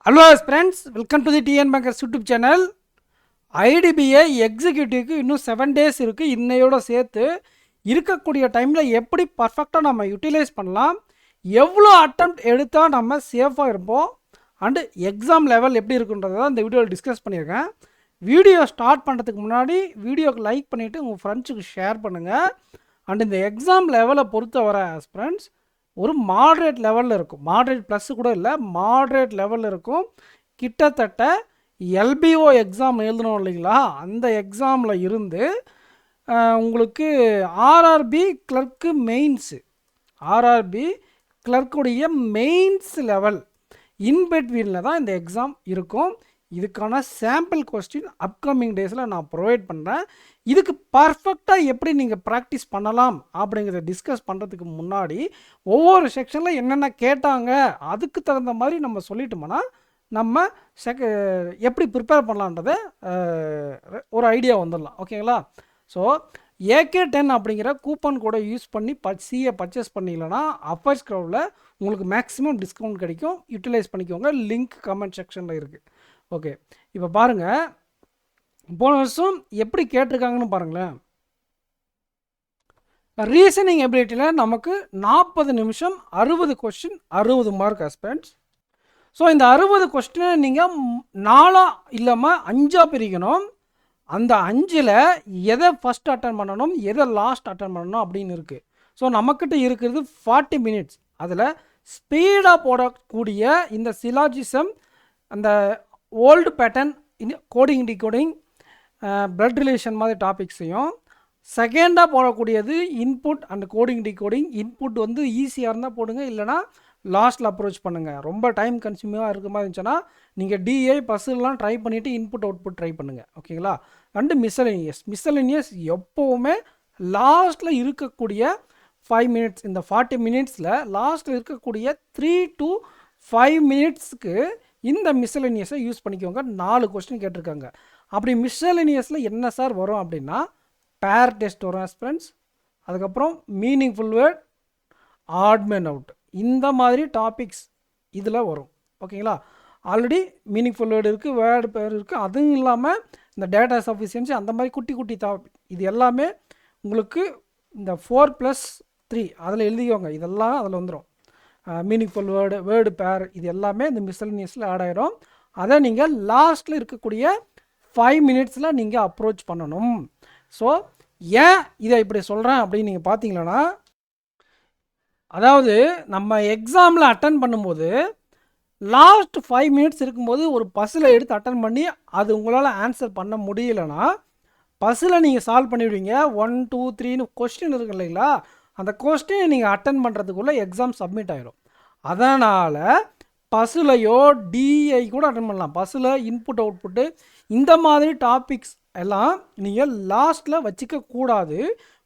Hello friends, welcome to the TN bankers YouTube channel. IDBI எக்ஸிக்யூட்டிவ்க்கு இன்னும் 7 days இருக்குது. இன்னையோட சேர்த்து இருக்கக்கூடிய டைமில் எப்படி பர்ஃபெக்டாக நம்ம யூட்டிலைஸ் பண்ணலாம், எவ்வளோ அட்டெம்ப்ட் எடுத்தால் நம்ம சேஃபாக இருப்போம், அண்டு எக்ஸாம் லெவல் எப்படி இருக்குன்றதை தான் இந்த வீடியோவில் டிஸ்கஸ் பண்ணியிருக்கேன். வீடியோ ஸ்டார்ட் பண்ணுறதுக்கு முன்னாடி வீடியோக்கு லைக் பண்ணிவிட்டு உங்கள் ஃப்ரெண்ட்ஸுக்கு ஷேர் பண்ணுங்கள். அண்ட் இந்த எக்ஸாம் லெவலை பொறுத்தவரை ஃப்ரெண்ட்ஸ் ஒரு மாட்ரேட் லெவலில் இருக்கும். மாட்ரேட் ப்ளஸ் கூட இல்லை, மாட்ரேட் லெவலில் இருக்கும். கிட்டத்தட்ட எல்பிஓ எக்ஸாம் எழுதணும் இல்லைங்களா, அந்த எக்ஸாமில் இருந்து உங்களுக்கு ஆர்ஆர்பி கிளர்க்கு மெயின்ஸு, ஆர்ஆர்பி கிளர்க்குடைய மெயின்ஸ் லெவல் இன்பிட்வீனில் தான் இந்த எக்ஸாம் இருக்கும். இதுக்கான சாம்பிள் கொஸ்டின் அப்கமிங் டேஸில் நான் ப்ரொவைட் பண்ணுறேன். இதுக்கு பர்ஃபெக்டாக எப்படி நீங்கள் ப்ராக்டிஸ் பண்ணலாம் அப்படிங்கிறத டிஸ்கஸ் பண்ணுறதுக்கு முன்னாடி ஒவ்வொரு செக்ஷனில் என்னென்ன கேட்டாங்க அதுக்கு தகுந்த மாதிரி நம்ம சொல்லிட்டோம்னா நம்ம எப்படி ப்ரிப்பேர் பண்ணலான்றதை ஒரு ஐடியா வந்துடலாம். ஓகேங்களா? ஸோ AK10 அப்படிங்கிற கூப்பன் கோடை யூஸ் பண்ணி சிஏ பர்ச்சேஸ் பண்ணிங்களன்னா அஃபர்ஸ் க்ரௌடில் உங்களுக்கு மேக்ஸிமம் டிஸ்கவுண்ட் கிடைக்கும். யூட்டிலைஸ் பண்ணிக்கோங்க. லிங்க் கமெண்ட் செக்ஷனில் இருக்குது. ஓகே, இப்போ பாருங்கள், போன வருஷம் எப்படி கேட்டிருக்காங்கன்னு பாருங்களேன். ரீசனிங் எபிலிட்டியில் நமக்கு 40 நிமிஷம் 60 கொஸ்டின் 60 மார்க் ஹஸ்பண்ட்ஸ். ஸோ இந்த 60 கொஸ்டினை நீங்கள் 4 இல்லாமல் 5 பிரிக்கணும். அந்த 5ல் எதை ஃபஸ்ட் அட்டன் பண்ணணும், எதை லாஸ்ட் அட்டன் பண்ணணும் அப்படின்னு இருக்குது. ஸோ நம்மக்கிட்ட இருக்கிறது 40 மினிட்ஸ். அதில் ஸ்பீடாக போடக்கூடிய இந்த சிலாஜிசம், அந்த old pattern, coding decoding, blood relation மாதிரி டாபிக்ஸையும், செகண்டாக போடக்கூடியது input and coding decoding. Input வந்து ஈஸியாக இருந்தால் போடுங்க, இல்லைனா லாஸ்ட்டில் அப்ரோச் பண்ணுங்கள். ரொம்ப டைம் கன்சியூமிங்காக இருக்க மாதிரி இருந்துச்சுன்னா நீங்கள் டிஏ பஸ்ஸுலாம் ட்ரை பண்ணிவிட்டு இன்புட் அவுட்புட் ட்ரை பண்ணுங்கள். ஓகேங்களா? அண்டு மிஸ்சலேனியஸ் எப்போவுமே லாஸ்ட்டில் இருக்கக்கூடிய 5 மினிட்ஸ், இந்த 40 மினிட்ஸில் லாஸ்ட்டில் இருக்கக்கூடிய 3 to 5 மினிட்ஸ்க்கு இந்த மிஸ்சலேனியஸை யூஸ் பண்ணிக்கோங்க. 4 கொஸ்டின் கேட்டிருக்காங்க. அப்படி மிஸ்சலேனியஸில் என்ன சார் வரும் அப்படின்னா, பேர் டெஸ்ட் வரும் ஃப்ரெண்ட்ஸ், அதுக்கப்புறம் meaningful word, odd man out, இந்த மாதிரி டாபிக்ஸ் இதில் வரும். ஓகேங்களா? ஆல்ரெடி மீனிங்ஃபுல் வேர்டு இருக்குது, வேர்டு பேர் இருக்குது. அதுவும் இல்லாமல் இந்த டேட்டா சஃபிஷியன்சி, அந்த மாதிரி குட்டி குட்டி டாபிக், இது எல்லாமே உங்களுக்கு இந்த 4+3 அதில் எழுதிக்கோங்க. இதெல்லாம் அதில் வந்துடும். மீனிங்ஃபுல் வேர்டு, வேர்டு பேர், இது எல்லாமே இந்த மிஸ்சலேனியஸில் ஆட் ஆகிடும். அதை நீங்கள் லாஸ்ட்டில் இருக்கக்கூடிய 5 மினிட்ஸில் நீங்கள் அப்ரோச் பண்ணணும். ஸோ ஏன் இதை இப்படி சொல்கிறேன் அப்படின்னு நீங்கள் பார்த்தீங்களன்னா, அதாவது நம்ம எக்ஸாமில் அட்டன் பண்ணும்போது லாஸ்ட் 5 மினிட்ஸ் இருக்கும்போது ஒரு பஸ்ஸில் எடுத்து அட்டன் பண்ணி அது உங்களால் ஆன்சர் பண்ண முடியலைன்னா பஸ்ஸில் நீங்கள் சால்வ் பண்ணிவிடுவீங்க. 1 2 3ன்னு கொஸ்டின் இருக்கு இல்லைங்களா, அந்த கொஸ்டினை நீங்கள் அட்டன் பண்ணுறதுக்குள்ளே எக்ஸாம் சப்மிட் ஆகிடும். அதனால் பஸ்ஸுலையோ டிஐ கூட அட்டன் பண்ணலாம். பஸ்ஸில் இன்புட் அவுட்புட்டு இந்த மாதிரி டாபிக்ஸ் எல்லாம் நீங்கள் லாஸ்ட்டில் வச்சுக்க கூடாது,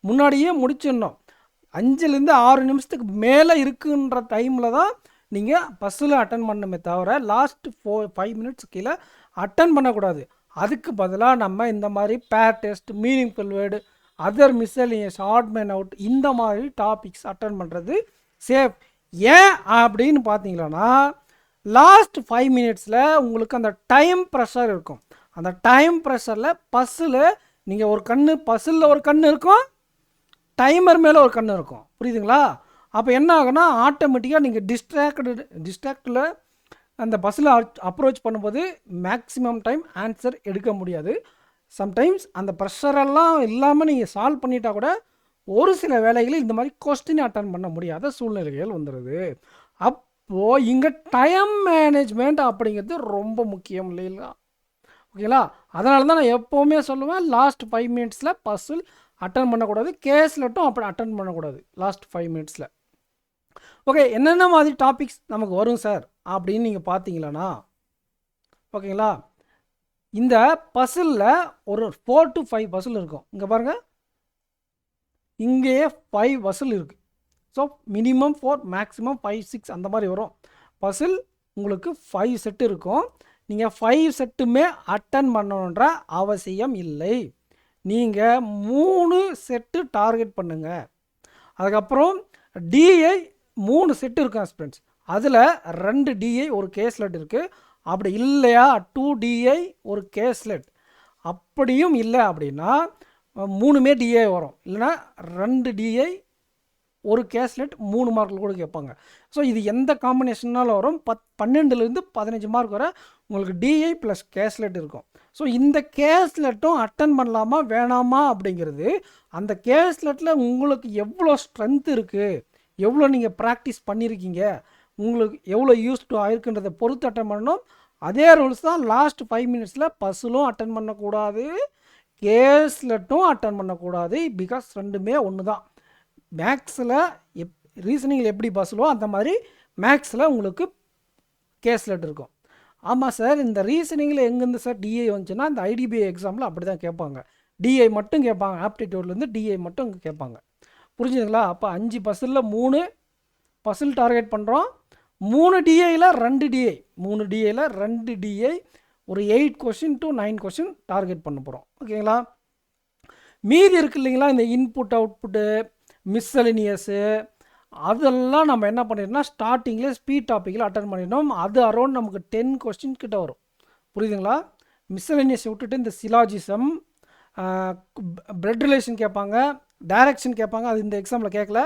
முன்னாடியே முடிச்சிடணும். 5லேருந்து 6 நிமிஷத்துக்கு மேலே இருக்குன்ற டைமில் தான் நீங்கள் பஸ்ஸில் அட்டன் பண்ணணுமே தவிர லாஸ்ட் 5 மினிட்ஸ் கீழே அட்டன் பண்ணக்கூடாது. அதுக்கு பதிலாக நம்ம இந்த மாதிரி பேர் test, meaningful word, other miscellaneous, odd man out, இந்த மாதிரி டாபிக்ஸ் அட்டன் பண்ணுறது சேஃப். ஏன் அப்படின்னு பார்த்தீங்களன்னா, லாஸ்ட் 5 மினிட்ஸில் உங்களுக்கு அந்த டைம் ப்ரெஷர் இருக்கும். அந்த டைம் ப்ரெஷரில் பஸ்ஸில் நீங்கள் ஒரு கண்ணு, பஸ்ஸில் ஒரு கண்ணு இருக்கும், டைமர் மேலே ஒரு கண்ணு இருக்கும். புரியுதுங்களா? அப்போ என்ன ஆகுனா, ஆட்டோமேட்டிக்காக நீங்கள் டிஸ்ட்ராக்டில் அந்த பஸ்ஸில் அப்ரோச் பண்ணும்போது மேக்ஸிமம் டைம் ஆன்சர் எடுக்க முடியாது. சம்டைம்ஸ் அந்த ப்ரெஷரெல்லாம் இல்லாமல் நீங்கள் சால்வ் பண்ணிட்டா கூட ஒரு சில வேலைகளில் இந்த மாதிரி கொஸ்டின் அட்டன் பண்ண முடியாத சூழ்நிலைகள் வந்துடுது. அப்போது இங்கே டைம் மேனேஜ்மெண்ட் அப்படிங்கிறது ரொம்ப முக்கியம் இல்லைங்களா? ஓகேங்களா? அதனால தான் நான் எப்போவுமே சொல்லுவேன், லாஸ்ட் 5 மினிட்ஸில் பஸ்ஸில் அட்டன் பண்ணக்கூடாது, கேஸ்லட்டும் அப்படி அட்டன் பண்ணக்கூடாது லாஸ்ட் 5 மினிட்ஸில். ஓகே, என்னென்ன மாதிரி டாபிக்ஸ் நமக்கு வரும் சார் அப்படின்னு நீங்கள் பார்த்தீங்களன்னா, ஓகேங்களா, இந்த பஸ்ஸில் ஒரு 4 to 5 பஸ்ஸில் இருக்கும். இங்கே பாருங்கள், இங்கேயே 5 பஸ்ஸில் இருக்குது. ஸோ மினிமம் 4, மேக்ஸிமம் 5 6 அந்த மாதிரி வரும். பஸ்ஸில் உங்களுக்கு 5 செட்டு இருக்கும். நீங்கள் 5 செட்டுமே அட்டன் பண்ணணுன்ற அவசியம் இல்லை. நீங்கள் 3 செட்டு டார்கெட் பண்ணுங்கள். அதுக்கப்புறம் டிஐ 3 செட்டு இருக்கும் ஃப்ரெண்ட்ஸ். அதில் 2 டிஐ ஒரு கேஸ்லெட் இருக்குது. அப்படி இல்லையா 2 DI ஒரு கேஸ்லெட், அப்படியும் இல்லை அப்படின்னா 3மே DI வரும், இல்லைனா 2 DI ஒரு கேஸ்லெட் 3 மார்க்கில் கூட கேட்பாங்க. ஸோ இது எந்த காம்பினேஷனாலும் வரும். 12லேருந்து 15 மார்க் வரை உங்களுக்கு DI ப்ளஸ் கேஸ்லெட் இருக்கும். ஸோ இந்த கேஸ்லெட்டும் அட்டன் பண்ணலாமா வேணாமா அப்படிங்கிறது அந்த கேஸ்லெட்டில் உங்களுக்கு எவ்வளோ ஸ்ட்ரென்த் இருக்குது, எவ்வளோ நீங்கள் ப்ராக்டிஸ் பண்ணியிருக்கீங்க, உங்களுக்கு எவ்வளோ யூஸ் டு ஆயிருக்குன்றதை பொறுத்து அட்டன் பண்ணணும். அதே ரூல்ஸ் தான் லாஸ்ட் 5 மினிட்ஸில் பஸ்ஸிலும் அட்டன் பண்ணக்கூடாது, கேஸ்லெட்டும் அட்டன் பண்ணக்கூடாது. பிகாஸ் ரெண்டுமே ஒன்று தான். மேக்ஸில் ரீசனிங்கில் எப்படி பஸ்ஸிலோ அந்த மாதிரி மேக்ஸில் உங்களுக்கு கேஸ்லெட் இருக்கும். ஆமாம் சார், இந்த ரீசனிங்கில் எங்கேருந்து சார் DI வந்துச்சுன்னா இந்த IDBI எக்ஸாமில் அப்படி தான் கேட்பாங்க. DI மட்டும் கேட்பாங்க, ஆப்டிடியூட்லேருந்து DI மட்டும் கேட்பாங்க. புரிஞ்சுதுங்களா? அப்போ 5 பஸ்ஸில் 3 பஸ்ஸில் டார்கெட் பண்ணுறோம். 3 DIயில் 2 DI, 3 DIயில் 2 DI ஒரு 8 கொஷின் டு 9 கொஷின் டார்கெட் பண்ண போகிறோம். ஓகேங்களா? மீதி இருக்குது இல்லைங்களா, இந்த இன்புட் அவுட்புட்டு மிஸ்செலினியஸு அதெல்லாம் நம்ம என்ன பண்ணிடணும்னா ஸ்டார்டிங்கில் ஸ்பீட் டாப்பிக்கில் அட்டன் பண்ணிடணும். அது அரௌண்ட் நமக்கு 10 கொஸ்டின் கிட்ட வரும். புரியுதுங்களா? மிஸ்செலினியஸ் விட்டுட்டு இந்த சிலாஜிசம், பிளட் ரிலேஷன் கேட்பாங்க, டைரக்ஷன் கேட்பாங்க. அது இந்த எக்ஸாமில் கேட்கல.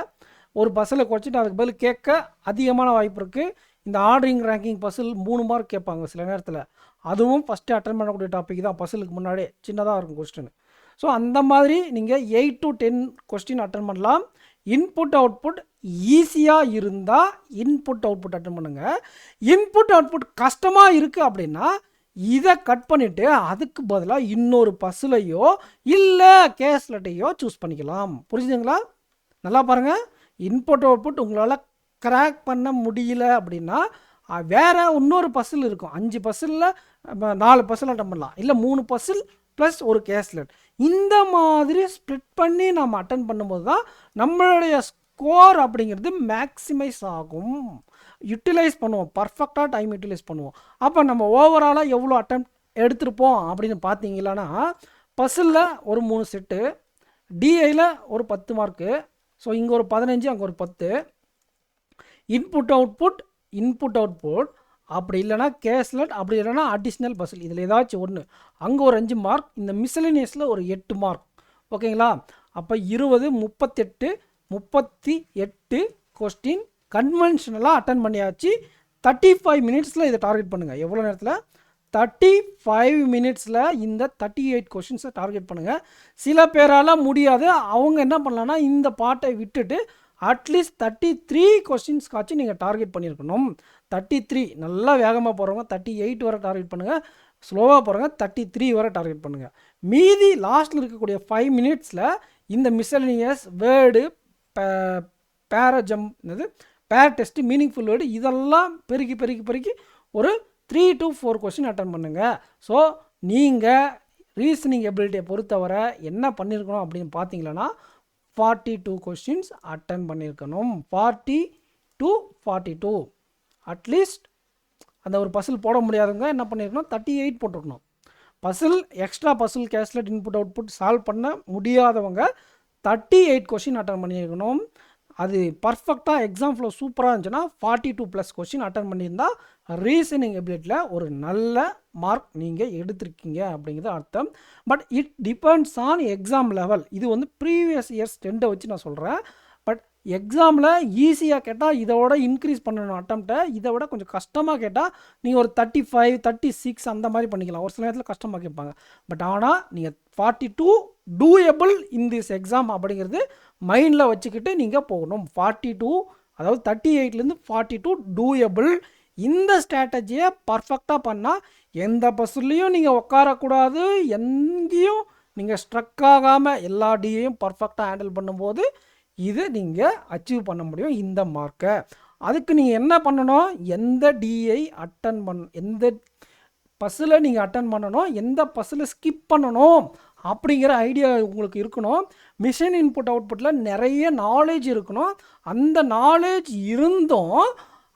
ஒரு பஸ்ஸில் குறைச்சிட்டு அதுக்கு பதில் கேட்க அதிகமான வாய்ப்பு இருக்குது. இந்த ஆர்டரிங் ரேங்கிங் பஸ்ஸில் 3 மார்க் கேட்பாங்க சில நேரத்தில். அதுவும் ஃபஸ்ட்டு அட்டன் பண்ணக்கூடிய டாபிக் தான். பஸ்ஸுக்கு முன்னாடியே சின்னதாக இருக்கும் கொஸ்டின். ஸோ அந்த மாதிரி நீங்கள் 8 to 10 கொஸ்டின் அட்டன் பண்ணலாம். இன்புட் அவுட்புட் ஈஸியாக இருந்தால் இன்புட் அவுட்புட் அட்டன் பண்ணுங்கள். இன்புட் அவுட்புட் கஷ்டமாக இருக்குது அப்படின்னா இதை கட் பண்ணிவிட்டு அதுக்கு பதிலாக இன்னொரு பஸ்ஸுலையோ இல்லை கேஸ்லெட்டையோ சூஸ் பண்ணிக்கலாம். புரிஞ்சுதுங்களா? நல்லா பாருங்கள். இன்புட் அவுட்புட் உங்களால் கிராக் பண்ண முடியல அப்படின்னா வேறு இன்னொரு பஸ்ஸில் இருக்கும். 5 பஸ்ஸில் 4 பஸ்ஸில் அட்டன் பண்ணலாம், இல்லை 3 பஸ்ஸில் ப்ளஸ் ஒரு கேஸ்லெட். இந்த மாதிரி ஸ்ப்ளிட் பண்ணி நம்ம அட்டன் பண்ணும்போது தான் நம்மளுடைய ஸ்கோர் அப்படிங்கிறது மேக்ஸிமைஸ் ஆகும். யூட்டிலைஸ் பண்ணுவோம், பர்ஃபெக்டாக டைம் யூட்டிலைஸ் பண்ணுவோம். அப்போ நம்ம ஓவராலாக எவ்வளோ அட்டம் எடுத்திருப்போம் அப்படின்னு பார்த்தீங்களான்னா பஸ்ஸில் ஒரு 3 செட்டு, DIயில் ஒரு 10 மார்க்கு, ஸோ இங்கே ஒரு 15 அங்கே ஒரு 10. இன்புட் அவுட்புட் அப்படி இல்லைனா கேஸ்லெட், அப்படி இல்லைனா அடிஷ்னல் பஸ்ஸில் இதில் ஏதாச்சும் ஒன்று, அங்கே ஒரு 5 மார்க், இந்த மிஸ்செலினியஸில் ஒரு 8 மார்க். ஓகேங்களா? அப்போ 20, 38 கொஸ்டின் கன்வென்ஷனலாக அட்டன் பண்ணியாச்சு. 35 மினிட்ஸில் இதை டார்கெட் பண்ணுங்கள். எவ்வளோ நேரத்தில்? 35 மினிட்ஸில் இந்த 38 கொஷின்ஸை டார்கெட் பண்ணுங்கள். சில பேரால் முடியாது. அவங்க என்ன பண்ணலான்னா இந்த பாட்டை விட்டுட்டு அட்லீஸ்ட் 33 கொஸ்டின்ஸ்க்காச்சும் நீங்கள் டார்கெட் பண்ணியிருக்கணும். 33 நல்லா வேகமாக போகிறவங்க 38 வரை டார்கெட் பண்ணுங்கள், ஸ்லோவாக போகிறவங்க 33 வரை டார்கெட் பண்ணுங்கள். மீதி லாஸ்ட்டில் இருக்கக்கூடிய 5 மினிட்ஸில் இந்த மிஸ்செலினியஸ் வேர்டு, பேர் டெஸ்ட்டு, மீனிங்ஃபுல் வேர்டு இதெல்லாம் பெருக்கி ஒரு 3 to 4 கொஸ்டின் அட்டன் பண்ணுங்கள். ஸோ நீங்கள் ரீசனிங் எபிலிட்டியை பொறுத்தவரை என்ன பண்ணியிருக்கணும் அப்படின்னு பார்த்தீங்களன்னா 42 கொஸ்டின்ஸ் அட்டன் பண்ணியிருக்கணும். 40 to 42 அட்லீஸ்ட். அந்த ஒரு பசில் போட முடியாதவங்க என்ன பண்ணியிருக்கணும், 38 போட்டிருக்கணும். Puzzle extra puzzle caselet input output solve பண்ண முடியாதவங்க 38 கொஸ்டின் அட்டன் பண்ணியிருக்கணும். அது பர்ஃபெக்டாக எக்ஸாம் ஃப்ளோ சூப்பராக இருந்துச்சுன்னா 42+ கொஸ்டின் அட்டன் பண்ணியிருந்தால் ரீசனிங் எபிலிட்டியில் ஒரு நல்ல மார்க் நீங்கள் எடுத்திருக்கீங்க அப்படிங்கிறது அர்த்தம். But it depends on exam level. இது வந்து ப்ரீவியஸ் இயர்ஸ் ட்ரெண்டை வச்சு நான் சொல்கிறேன். பட் எக்ஸாமில் ஈஸியாக கேட்டால் இதோட இன்க்ரீஸ் பண்ணணும் அட்டம்ப்டை. இதை விட கொஞ்சம் கஷ்டமாக கேட்டால் நீங்கள் ஒரு 35, 36 அந்த மாதிரி பண்ணிக்கலாம். ஒரு சில நேரத்தில் கஷ்டமாக கேட்பாங்க. பட் ஆனால் நீங்கள் 42 டூயபிள் இன் திஸ் எக்ஸாம் அப்படிங்கிறது மைண்டில் வச்சுக்கிட்டு நீங்கள் போகணும். 42 அதாவது 38லேருந்து 42 டூயபிள். இந்த ஸ்ட்ராட்டஜியை பர்ஃபெக்டாக பண்ணால் எந்த பஸ்ஸுலேயும் நீங்கள் உட்காரக்கூடாது, எங்கேயும் நீங்கள் ஸ்ட்ரக் ஆகாமல் எல்லா டியையும் பர்ஃபெக்டாக ஹேண்டில் பண்ணும்போது இதை நீங்கள் அச்சீவ் பண்ண முடியும் இந்த மார்க்கை. அதுக்கு நீங்கள் என்ன பண்ணணும், எந்த டிஐ அட்டன் எந்த பஸ்ஸில் நீங்கள் அட்டன் பண்ணணும், எந்த பஸ்ஸில் ஸ்கிப் பண்ணணும் அப்படிங்கிற ஐடியா உங்களுக்கு இருக்கணும். மிஷின் இன்புட் அவுட்புட்டில் நிறைய நாலேஜ் இருக்கணும். அந்த நாலேஜ் இருந்தும்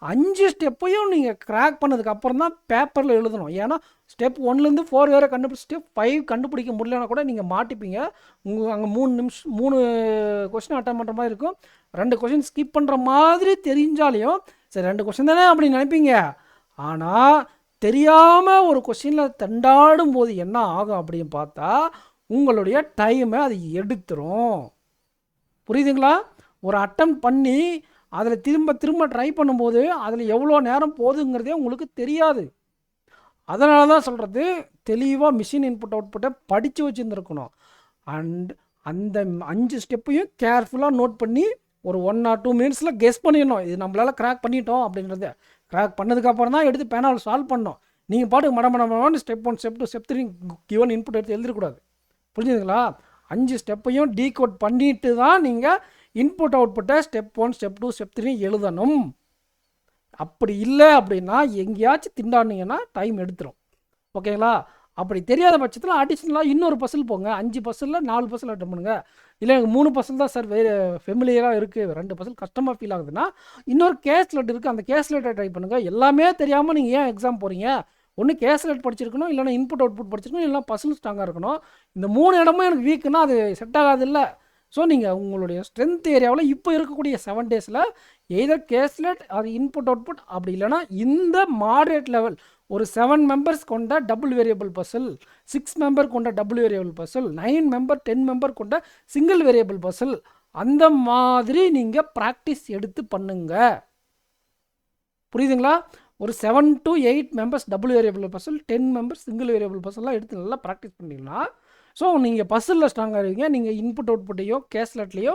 5 ஸ்டெப்பையும் நீங்கள் கிராக் பண்ணதுக்கப்புறம் தான் பேப்பரில் எழுதணும். ஏன்னா ஸ்டெப் 1லேருந்து 4 வேறு கண்டுபிடிச்சி ஸ்டெப் 5 கண்டுபிடிக்க முடியலன்னா கூட நீங்கள் மாட்டிப்பீங்க. அங்கே 3 கொஸ்டின் அட்டன் பண்ணுற மாதிரி இருக்கும். 2 கொஸ்டின் ஸ்கிப் பண்ணுற மாதிரி தெரிஞ்சாலையும் சரி 2 கொஸ்டின் தானே அப்படி நினைப்பீங்க. ஆனால் தெரியாமல் ஒரு கொஸ்டினில் தண்டாடும் போது என்ன ஆகும் அப்படின்னு பார்த்தா உங்களுடைய டைமை அது எடுத்துரும். புரியுதுங்களா? ஒரு அட்டம் பண்ணி அதில் திரும்ப திரும்ப ட்ரை பண்ணும்போது அதில் எவ்வளோ நேரம் போகுதுங்கிறதே உங்களுக்கு தெரியாது. அதனால தான் சொல்கிறது, தெளிவாக மிஷின் இன்புட் அவுட்புட்டை படித்து வச்சுருந்துருக்கணும். அண்ட் அந்த 5 ஸ்டெப்பையும் கேர்ஃபுல்லாக நோட் பண்ணி ஒரு 1 or 2 மினிட்ஸில் கெஸ் பண்ணிடணும். இது நம்மளால் கிராக் பண்ணிட்டோம் அப்படின்றத. கிராக் பண்ணதுக்கப்புறம் தான் எடுத்து பேனால் சால்வ் பண்ணோம். நீங்கள் பாட்டுக்கு மடமடமான step 1 step 2 step 3 given input எடுத்து எழுதிடக்கூடாது. புரிஞ்சுதுங்களா? 5 ஸ்டெப்பையும் டீகோட் பண்ணிட்டு தான் நீங்கள் இன்புட் அவுட்புட்டை ஸ்டெப் 1 ஸ்டெப் 2 ஸ்டெப் 3 எழுதணும். அப்படி இல்லை அப்படின்னா எங்கேயாச்சும் திண்டாடினீங்கன்னா டைம் எடுத்துரும். ஓகேங்களா? அப்படி தெரியாத பட்சத்தில் அடிஷ்னலாக இன்னொரு பசில் போங்க. 5 பசிலில் 4 பசில் அட்டன் பண்ணுங்கள். இல்லை எனக்கு 3 பசில் தான் சார் வேறு ஃபெமிலியராக இருக்குது, 2 பசில் கஷ்டமாக ஃபீல் ஆகுதுன்னா இன்னொரு கேஸ்லெட் இருக்குது, அந்த கேஸ்லெட்டை ட்ரை பண்ணுங்கள். எல்லாமே தெரியாமல் நீங்கள் ஏன் எக்ஸாம் போகிறீங்க? ஒன்று கேஸ்லெட் படிச்சிருக்கணும், இல்லைனா இன்புட் அவுட்புட் படிச்சிருக்கணும், இல்லைனா பசில் ஸ்ட்ராங்காக இருக்கணும். இந்த 3 இடமும் எனக்கு வீக்குன்னா அது செட் ஆகாது. இல்லை, ஸோ நீங்கள் உங்களுடைய ஸ்ட்ரென்த் ஏரியாவில் இப்போ இருக்கக்கூடிய 7 டேஸில் எய்தர் கேஸ்லெட் அது இன்புட் அவுட்புட், அப்படி இல்லைனா இந்த மாடரேட் லெவல் ஒரு 7 மெம்பர்ஸ் கொண்ட டபுள் வேரியபிள் பசில், 6 மெம்பர் கொண்ட double variable puzzle, 9 member 10 member கொண்ட சிங்கிள் வேரியபிள் பசில், அந்த மாதிரி நீங்கள் ப்ராக்டிஸ் எடுத்து பண்ணுங்க. புரியுதுங்களா? ஒரு 7 to 8 members double variable puzzle, 10 members single variable பசில்லாம் எடுத்து நல்லா ப்ராக்டிஸ் பண்ணிங்கன்னா ஸோ நீங்கள் பசிலில் ஸ்ட்ராங்காக இருக்கீங்க. நீங்கள் இன்புட் அவுட்புட்டையோ கேஸ்லெட்லேயோ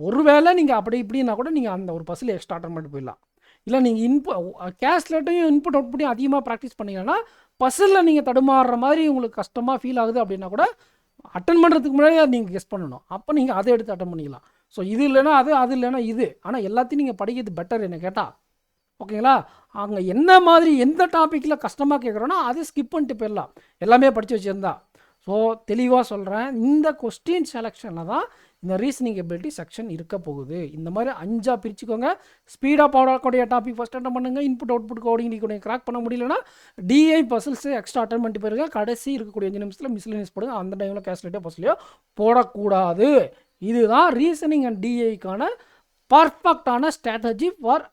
ஒருவேளை நீங்கள் அப்படி இப்படின்னா கூட நீங்கள் அந்த ஒரு பசில் எக்ஸ்ட்ரா அட்டன் பண்ணிட்டு போயிடலாம். இல்லை நீங்கள் கேஸ்லெட்டையும் இன்புட் அவுட்புட்டையும் அதிகமாக ப்ராக்டிஸ் பண்ணிங்கன்னா பசிலில் நீங்கள் தடுமாறுற மாதிரி உங்களுக்கு கஷ்டமாக ஃபீல் ஆகுது அப்படின்னா கூட அட்டன் பண்ணுறதுக்கு முன்னாடியே நீங்கள் கெஸ் பண்ணணும். அப்போ நீங்கள் அதை எடுத்து அட்டன் பண்ணிக்கலாம். ஸோ இது இல்லைன்னா அது, அது இல்லைன்னா இது. ஆனால் எல்லாத்தையும் நீங்கள் படிக்கிறது பெட்டர் என்ன கேட்டால். ஓகேங்களா? அங்கே என்ன மாதிரி எந்த டாப்பிக்கில் கஷ்டமாக கேட்குறோன்னா அதை ஸ்கிப் பண்ணிட்டு போயிடலாம், எல்லாமே படித்து வச்சுருந்தா. ஸோ தெளிவாக சொல்கிறேன், இந்த கொஸ்டின் செலெக்ஷனில் தான் இந்த ரீசனிங் எபிலிட்டி செக்ஷன் இருக்க போகுது. இந்த மாதிரி 5ஆக பிரிச்சுக்கோங்க. ஸ்பீடாக போடக்கூடிய டாபிக் ஃபஸ்ட் அட்டன் பண்ணுங்கள். இன்புட் அவுட்புட் கோடிங் நீங்கள் கிராக் பண்ண முடியலன்னா டிஐ பசில்ஸ் எக்ஸ்ட்ரா அட்டன் பண்ணிட்டு போயிருங்க. கடைசி இருக்கக்கூடிய 5 நிமிஷத்தில் மிஸ்லினியஸ் போடுங்க. அந்த டைமில் கேஸ்லேட்டோ பசிலையோ போடக்கூடாது. இதுதான் ரீசனிங் அண்ட் டிஐக்கான பர்ஃபெக்டான ஸ்ட்ராட்டஜி ஃபார்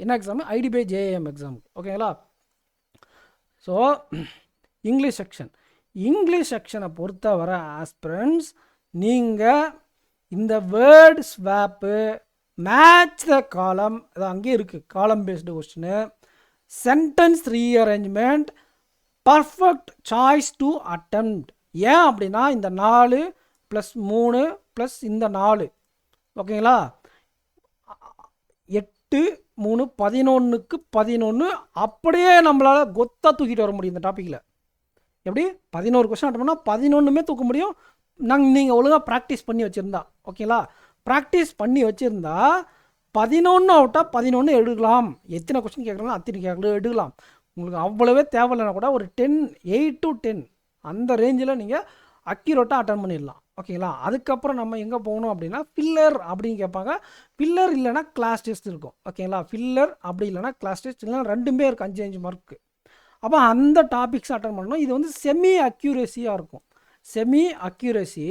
என்ன எக்ஸாமு? IDBI JAM exam. ஓகேங்களா? ஸோ இங்கிலீஷ் செக்ஷன், இங்கிலீஷ் செக்ஷனை பொறுத்தவரை ஆஸ்பிரண்ட்ஸ் நீங்கள் இந்த வேர்ட் ஸ்வாப்பு, மேட்ச் த காலம், அது அங்கேயே இருக்குது, காலம் based question, sentence rearrangement, perfect choice to attempt. ஏன் அப்படின்னா இந்த 4 + 3 + இந்த 4 ஓகேங்களா, 8 3 11க்கு 11 அப்படியே நம்மளால் கொத்தாக தூக்கிட்டு வர முடியும். இந்த டாப்பிக்கில் எப்படி 11 கொஸ்டின் அட்டன் பண்ணால் 11மே தூக்க முடியும். நீங்கள் ஒழுங்காக ப்ராக்டிஸ் பண்ணி வச்சுருந்தா. ஓகேங்களா? ப்ராக்டிஸ் பண்ணி வச்சுருந்தா 11 அவுட்டாக 11 எடுக்கலாம். எத்தனை கொஸ்டின் கேட்குறாங்களோ அத்தனை எடுக்கலாம். உங்களுக்கு அவ்வளவே தேவையில்லைனா கூட ஒரு 8 to 10 அந்த ரேஞ்சில் நீங்கள் அக்யூரேட்டாக அட்டன் பண்ணிடலாம். ஓகேங்களா? அதுக்கப்புறம் நம்ம எங்கே போகணும் அப்படின்னா ஃபில்லர் அப்படின்னு கேட்பாங்க. ஃபில்லர் இல்லைனா கிளாஸ் டெஸ்ட் இருக்கும். ஓகேங்களா? ஃபில்லர் அப்படி இல்லைனா கிளாஸ் டெஸ்ட், இல்லைனா 2மே இருக்குது 5 மார்க்கு. அப்போ அந்த டாபிக்ஸ் அட்டன் பண்ணணும். இது வந்து செமி அக்யூரேசியாக இருக்கும். செமி அக்யூரேசி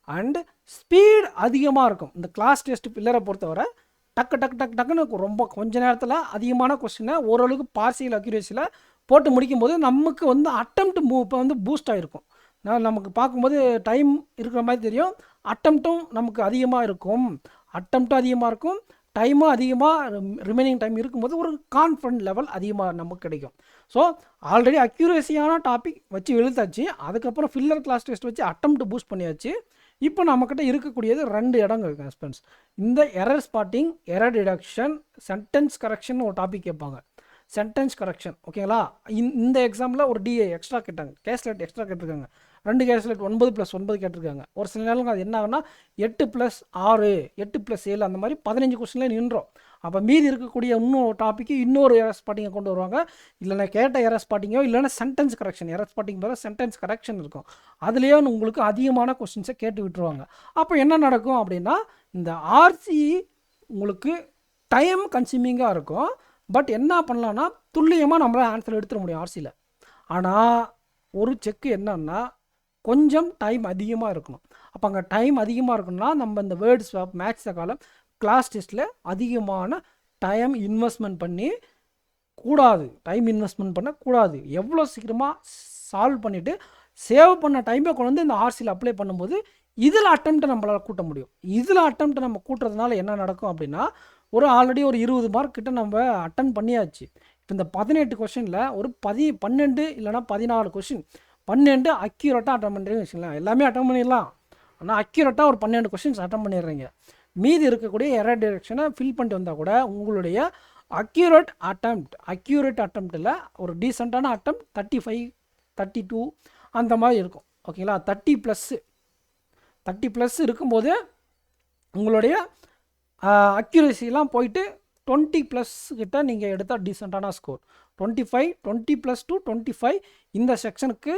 அண்ட் ஸ்பீட் அதிகமாக இருக்கும். இந்த கிளாஸ் டெஸ்ட் பில்லரை பொறுத்தவரை டக்கு டக்கு டக்கு டக்குன்னு ரொம்ப கொஞ்ச நேரத்தில் அதிகமான கொஸ்டினை ஓரளவுக்கு பார்சியல் அக்யூரேசியில் போட்டு முடிக்கும்போது நமக்கு வந்து அட்டெம்ப்ட் இப்போ வந்து பூஸ்ட் ஆகிருக்கும். நமக்கு பார்க்கும்போது டைம் இருக்கிற மாதிரி தெரியும். அட்டெம்ப்ட்டும் நமக்கு அதிகமாக இருக்கும். அட்டெம்ப்ட்டும் அதிகமாக இருக்கும், டைமும் அதிகமாக ரிமைனிங் டைம் இருக்கும்போது ஒரு கான்ஃபிடன்ட் லெவல் அதிகமாக நமக்கு கிடைக்கும். ஸோ ஆல்ரெடி அக்யூரேசியான டாபிக் வச்சு எழுத்தாச்சு. அதுக்கப்புறம் ஃபில்லர் கிளாஸ் டெஸ்ட் வச்சு அட்டெம்ப்ட் பூஸ்ட் பண்ணியாச்சு. இப்போ நம்மக்கிட்ட இருக்கக்கூடியது 2 இடங்கள் இருக்குது ஹஸ்பண்ட்ஸ். இந்த error spotting, error detection, sentence correction ஒரு டாபிக் கேட்பாங்க. சென்டென்ஸ் கரெக்ஷன் ஓகேங்களா? இந்த எக்ஸாமில் ஒரு டிஏ எக்ஸ்ட்ரா கேட்டாங்க, கேஸ்லெட் எக்ஸ்ட்ரா கேட்டிருக்காங்க. 2 கேஸ்லெட் 9 + 9 கேட்டிருக்காங்க. ஒரு சில நேரம் அது என்ன ஆகுனா 8 + 6 8 + 7 அந்த மாதிரி 15 கொஸ்டின்லேயே நின்றோம். அப்போ மீதி இருக்கக்கூடிய இன்னும் டாப்பிக்கு இன்னொரு எரர் ஸ்பாட்டிங்கை கொண்டு வருவாங்க. இல்லைனா கேட்ட எரர் ஸ்பாட்டிங்கோ இல்லைனா சென்டென்ஸ் கரெக்ஷன், எரர் ஸ்பாட்டிங் போகிற சென்டென்ஸ் கரெக்ஷன் இருக்கும். அதுலேயே உங்களுக்கு அதிகமான கொஸ்டின்ஸை கேட்டு விட்டுருவாங்க. அப்போ என்ன நடக்கும் அப்படின்னா இந்த ஆர்சி உங்களுக்கு டைம் கன்சியூமிங்காக இருக்கும். பட் என்ன பண்ணலான்னா துல்லியமாக நம்மளால் ஆன்சர் எடுத்துட முடியும் ஆர்சியில். ஆனால் ஒரு செக்கு என்னன்னா கொஞ்சம் டைம் அதிகமாக இருக்கணும். அப்போ அங்கே டைம் அதிகமாக இருக்கணும்னா நம்ம இந்த வேர்ட் ஸ்வாப், மேட்ச் த காலம், கிளாஸ் டெஸ்ட்டில் அதிகமான டைம் இன்வெஸ்ட்மெண்ட் பண்ணி பண்ணக்கூடாது, டைம் இன்வெஸ்ட்மெண்ட் பண்ணக்கூடாது. எவ்வளோ சீக்கிரமாக சால்வ் பண்ணிவிட்டு சேவ் பண்ண டைமை கொண்டு வந்து இந்த ஆர்சியில் அப்ளை பண்ணும்போது இதில் அட்டெம்ப்ட்டை நம்மளால் கூட்ட முடியும். இதில் அட்டெம்ப்ட்டை நம்ம கூட்டுறதுனால என்ன நடக்கும் அப்படின்னா, ஒரு ஆல்ரெடி ஒரு 20 மார்க் கிட்ட நம்ம அட்டன் பண்ணியாச்சு. இப்போ இந்த 18 கொஷினில் ஒரு 12 இல்லைனா 14 கொஷின் 12 அக்யூரேட்டாக அட்டன் பண்ணுறீங்கன்னு வச்சுக்கலாம். எல்லாமே அட்டன் பண்ணிடலாம், ஆனால் அக்யூரேட்டாக ஒரு 12 கொஷின்ஸ் அட்டன் பண்ணிடுறீங்க. மீதி இருக்கக்கூடிய எரர் டிரெக்ஷனை ஃபில் பண்ணிட்டு வந்தால் கூட உங்களுடைய அக்யூரேட் அட்டெம்ப்ட்டில் ஒரு டீசெண்டான அட்டெம்ப்ட் 35 32 அந்த மாதிரி இருக்கும். ஓகேங்களா, 30 ப்ளஸ் இருக்கும்போது உங்களுடைய அக்யூரேசிலாம் போயிட்டு 20+ கிட்ட நீங்கள் எடுத்தால் டீசெண்டான ஸ்கோர். 25 20+2 25 இந்த செக்ஷனுக்கு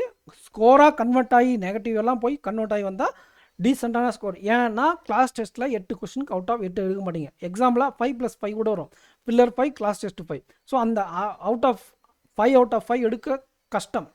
ஸ்கோராக கன்வெர்ட் ஆகி நெகட்டிவ் எல்லாம் போய் கன்வெர்ட் ஆகி வந்தால் டீசெண்டான ஸ்கோர். ஏன்னா கிளாஸ் டெஸ்ட்டில் 8 கொஷினுக்கு அவுட் ஆஃப் 8 எடுக்க மாட்டீங்க. எக்ஸாமில் 5+5 கூட வரும், பில்லர் 5 கிளாஸ் டெஸ்ட் 5. ஸோ அந்த அவுட் ஆஃப் 5 எடுக்க கஷ்டம்.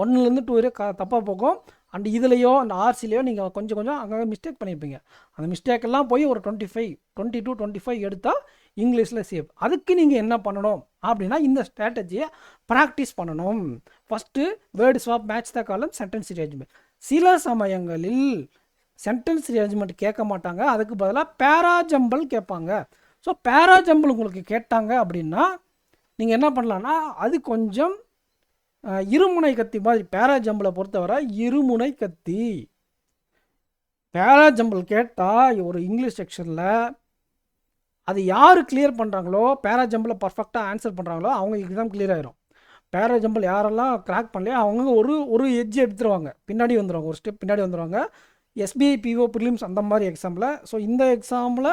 1லேருந்து 2 வரை தப்பாக போகும். அண்ட் இதுலேயோ அந்த ஆர்சிலையோ நீங்கள் கொஞ்சம் அங்கே மிஸ்டேக் பண்ணியிருப்பீங்க. அந்த மிஸ்டேக்கெல்லாம் போய் ஒரு 25 22 25 எடுத்தால் இங்கிலீஷில் சேவ். அதுக்கு நீங்கள் என்ன பண்ணணும் அப்படின்னா இந்த ஸ்ட்ராட்டஜியை ப்ராக்டிஸ் பண்ணணும். First word swap, match the column, sentence rearrangement. சில சமயங்களில் சென்டென்ஸ் ரீஅரேஞ்ச்மெண்ட் கேட்க மாட்டாங்க, அதுக்கு பதிலாக பேராஜம்பிள் கேட்பாங்க. ஸோ பேராஜம்பிள் உங்களுக்கு கேட்டாங்க அப்படின்னா நீங்கள் என்ன பண்ணலான்னா அது கொஞ்சம் இருமுனை கத்தி மாதிரி. பேராஜம்பிளை பொறுத்தவரை இருமுனை கத்தி. பேராஜம்பிள் கேட்டால் ஒரு இங்கிலீஷ் செக்ஷனில் அது யார் கிளியர் பண்ணுறாங்களோ, பேராஜம்பிளை பர்ஃபெக்டாக ஆன்சர் பண்ணுறாங்களோ அவங்க எக்ஸாம் கிளியர் ஆகிரும். பேராஜம்பிள் யாரெல்லாம் கிராக் பண்ணலையோ அவங்க ஒரு எட்ஜ் எடுத்துருவாங்க, பின்னாடி வந்துடுவாங்க, ஒரு ஸ்டெப் பின்னாடி வந்துடுவாங்க. எஸ்பிஐ பிஓ ப்ரிலிம்ஸ் அந்த மாதிரி எக்ஸாமில். ஸோ இந்த எக்ஸாமில்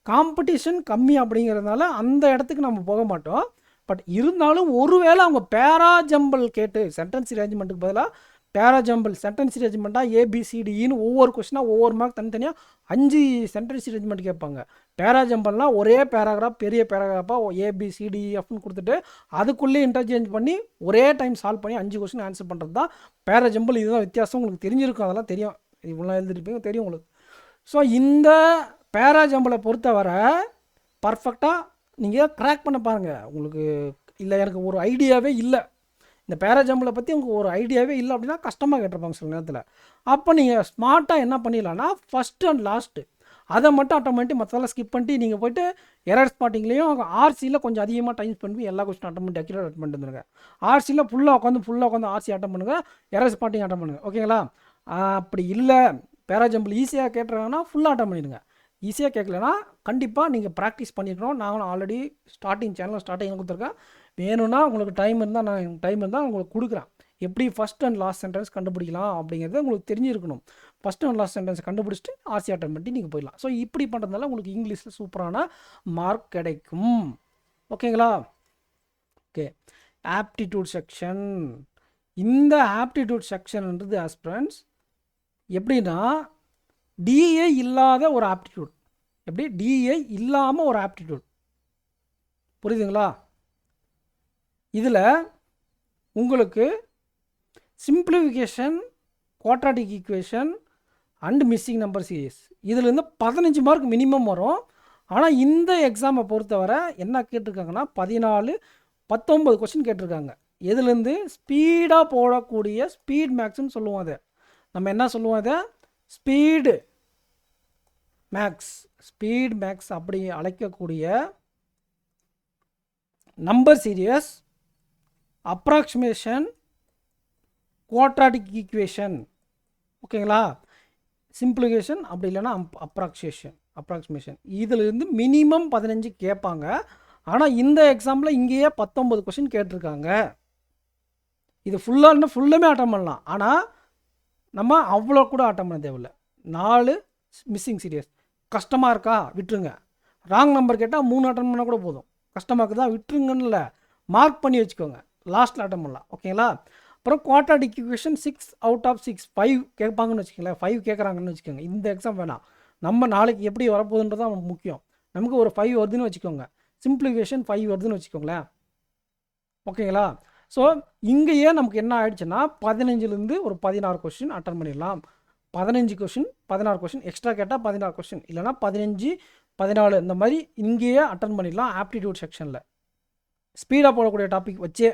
காம்படிஷன் கம்மி அப்படிங்கிறதுனால அந்த இடத்துக்கு நம்ம போக மாட்டோம். பட் இருந்தாலும் ஒருவேளை அவங்க பேராஜம்பிள் கேட்டு சென்டென்ஸ் ரீஅரேஞ்ச்மெண்ட்டுக்கு பதிலாக பேராஜம்பிள் சென்டென்ஸ் ரீஅரேஞ்ச்மெண்ட்டாக ஏபிசிடின்னு ஒவ்வொரு கொஸ்டினாக ஒவ்வொரு மார்க் தனித்தனியாக 5 சென்டென்ஸ் ரீஅரேஞ்ச்மெண்ட் கேட்பாங்க. பேராஜம்பிள்னால் ஒரே பேராகிராஃப், பெரிய பேராகிராஃபாக ஏபிசிடிஎஃப்னு கொடுத்துட்டு அதுக்குள்ளே இன்டர்சேஞ்ச் பண்ணி ஒரே டைம் சால்வ் பண்ணி 5 கொஸ்டின் ஆன்சர் பண்ணுறது தான் பேராஜம்பிள். இதுதான் வித்தியாசம். உங்களுக்கு தெரிஞ்சிருக்கும், அதெல்லாம் தெரியும், இவ்வளோ எழுதிருப்பீங்க, தெரியும் உங்களுக்கு. ஸோ இந்த பேராஜம்பிளை பொறுத்தவரை பர்ஃபெக்டாக நீங்கள் க்ராக் பண்ண பாருங்கள். உங்களுக்கு இல்லை எனக்கு ஒரு ஐடியாவே இல்லை, இந்த பேராஜம்பிளை பற்றி உங்களுக்கு ஒரு ஐடியாவே இல்லை அப்படின்னா கஷ்டமாக கேட்டிருப்பாங்க சில நேரத்தில். அப்போ நீங்கள் ஸ்மார்ட்டாக என்ன பண்ணிடலான்னா ஃபஸ்ட்டு அண்ட் லாஸ்ட்டு அதை மட்டும் அட்டன் பண்ணிட்டு மற்றதெல்லாம் ஸ்கிப் பண்ணிட்டு நீங்கள் போய்ட்டு எரர் ஸ்பாட்டிங்லேயும் ஆர்சியில் கொஞ்சம் அதிகமாக டைம் ஸ்பெண்ட் பண்ணி எல்லா கொஸ்டின் அட்டன் பண்ணி அக்யூரேட் அட்டன் பண்ணிட்டு வந்துருங்க. ஆர்சியில் ஃபுல்லாக உட்காந்து ஆர்சி அட்டன் பண்ணுங்கள், எரர் ஸ்பாட்டிங் அட்டன் பண்ணுங்கள். ஓகேங்களா, அப்படி இல்லை பேராஜம்பிள் ஈஸியாக கேட்டுறாங்கன்னா ஃபுல்லாக அட்டன் பண்ணிடுங்க. ஈஸியாக கேட்கலன்னா கண்டிப்பாக நீங்கள் ப்ராக்டிஸ் பண்ணிக்கணும். நாங்களும் ஆல்ரெடி சேனல் ஸ்டார்டிங் கொடுத்துருக்கேன். வேணும்னா உங்களுக்கு டைம் இருந்தால் உங்களுக்கு கொடுக்குறேன். எப்படி ஃபஸ்ட் அண்ட் லாஸ்ட் சென்டென்ஸ் கண்டுபிடிக்கலாம் அப்படிங்கிறது உங்களுக்கு தெரிஞ்சிருக்கணும். ஃபஸ்ட் அண்ட் லாஸ்ட் சென்டென்ஸ் கண்டுபிடிச்சிட்டு ஆர்சி அட்டன் பண்ணி நீங்கள் போயிடலாம். ஸோ இப்படி பண்ணுறதுனால உங்களுக்கு இங்கிலீஷில் சூப்பரான மார்க் கிடைக்கும். ஓகேங்களா, ஓகே. Aptitude section. இந்த ஆப்டிடியூட் செக்ஷன்ன்றது ஆஸ்பிரண்ட்ஸ் எப்படின்னா டிஏ இல்லாத ஒரு ஆப்டிடியூட். எப்படி டிஏ இல்லாமல் ஒரு ஆப்டிடியூட், புரியுதுங்களா? இதில் உங்களுக்கு simplification, quadratic equation and missing number series இதுலேருந்து 15 மார்க் மினிமம் வரும். ஆனால் இந்த எக்ஸாமை பொறுத்தவரை என்ன கேட்டிருக்காங்கன்னா 19 கொஸ்டின் கேட்டிருக்காங்க. எதுலேருந்து ஸ்பீடாக போடக்கூடிய ஸ்பீட் மேக்ஸ்ன்னு சொல்லுவோம். அதை நம்ம என்ன சொல்லுவோம், அதை ஸ்பீடு மேக்ஸ் அப்படி அழைக்கக்கூடிய number serious, approximation, quadratic equation. ஓகேங்களா, சிம்பிளிஃபிகேஷன் அப்படி இல்லைன்னா அப்ராக்சிமேஷன் இதிலிருந்து மினிமம் 15 கேட்பாங்க. ஆனால் இந்த எக்ஸாமில் இங்கேயே 19 கொஸ்டின் கேட்டிருக்காங்க. இது ஃபுல்லாமே அட்டன் பண்ணலாம். ஆனால் நம்ம அவ்வளோ கூட அட்டன் பண்ண தேவையில்லை. 4 மிஸ்ஸிங் சீரியஸ் கஷ்டமாக இருக்கா விட்டுருங்க. ராங் நம்பர் கேட்டால் 3 அட்டன் பண்ணால் கூட போதும். கஷ்டமாக இருக்குதா விட்டுருங்கன்னு இல்லை, மார்க் பண்ணி வச்சுக்கோங்க, லாஸ்ட்டில் அட்டன் பண்ணலாம். ஓகேங்களா, அப்புறம் குவாட்ராட்டிக் ஈக்குவேஷன் 6 அவுட் ஆஃப் 6 5 கேட்பாங்கன்னு வச்சுக்கோங்களேன். 5 கேட்குறாங்கன்னு வச்சுக்கோங்க. இந்த எக்ஸாம் வேணாம், நம்ம நாளைக்கு எப்படி வரப்போகுதுன்றது தான் முக்கியம். நமக்கு ஒரு 5 வருதுன்னு வச்சுக்கோங்க, சிம்பிளிஃபிகேஷன் 5 வருதுன்னு வச்சுக்கோங்களேன். ஓகேங்களா, ஸோ இங்கேயே நமக்கு என்ன ஆயிடுச்சுன்னா 15லேருந்து ஒரு 16 கொஸ்டின் அட்டன் பண்ணிடலாம். 15 கொஸ்டின் 16 கொஸ்டின் எக்ஸ்ட்ரா கேட்டால் 16 கொஸ்டின் இல்லைனா 15 14 இந்த மாதிரி இங்கேயே அட்டன் பண்ணிடலாம் ஆப்டிடியூட் செக்ஷனில். ஸ்பீடாக போடக்கூடிய டாபிக் வச்சே